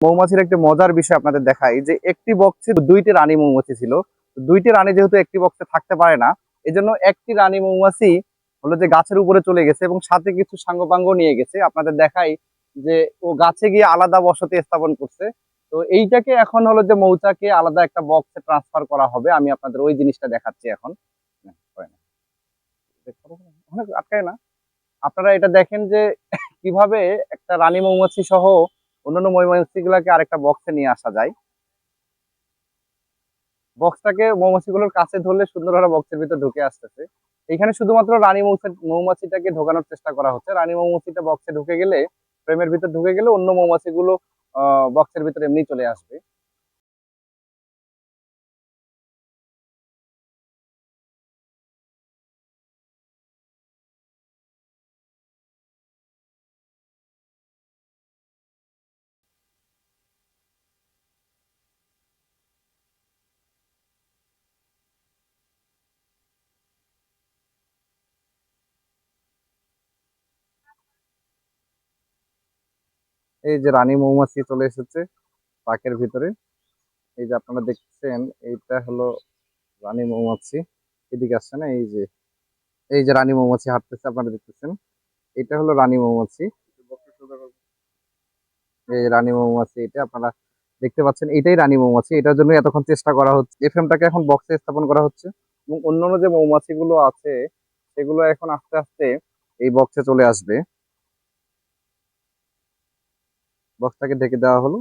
মৌমাছির একটি মজার বিষয় আপনাদের দেখাই যে একটি বক্সে দুইটি রানী মৌমাছি ছিল। দুইটি রানী যেহেতু একটি বক্সে থাকতে পারে না, এজন্য একটি রানী মৌমাছি হলো যে গাছের উপরে চলে গেছে এবং সাথে কিছু সাঙ্গপাঙ্গ নিয়ে গেছে। আপনাদের দেখাই যে ও গাছে গিয়ে আলাদা বসতি স্থাপন করছে। তো এইটাকে এখন হলো যে মৌচাকে আলাদা একটা বক্সে ট্রান্সফার করা হবে। আমি আপনাদের ওই জিনিসটা দেখাচ্ছি এখন। অনেক আটকায় না। আপনারা এটা দেখেন যে কিভাবে একটা রানী মৌমাছি সহ অন্যান্য মৌমাছি গুলাকে আরেকটা বক্সে নিয়ে আসা যায়। বক্সটাকে মৌমাছিগুলোর কাছে ধরলে সুন্দরভাবে বক্সের ভিতর ঢুকে আসতেছে। এখানে শুধুমাত্র রানী মৌমাছিটাকে ঢোকানোর চেষ্টা করা হচ্ছে। রানী মৌমাছিটা বক্সে ঢুকে গেলে, ফ্রেমের ভিতর ঢুকে গেলে অন্য মৌমাছিগুলো বক্সের ভিতরে এমনি চলে আসবে। এই যে রানী মৌমাছি চলে এসেছে পাকের ভিতরে। এই যে আপনারা দেখছেন, এইটা হলো রানী মৌমাছি। এদিকে আসছে না, এই যে রানী মৌমাছি হাঁটতেছে, আপনারা দেখতেছেন। এটা হলো রানী মৌমাছি। এই রানী মৌমাছি, এটা আপনারা দেখতে পাচ্ছেন, এটাই রানী মৌমাছি। এটার জন্য এতক্ষণ চেষ্টা করা হচ্ছে। এফএমটাকে এখন বক্সে স্থাপন করা হচ্ছে এবং অন্যান্য যে মৌমাছি গুলো আছে সেগুলো এখন আস্তে আস্তে এই বক্সে চলে আসবে। বক্সটাকে ঢেকে দেওয়া হলো।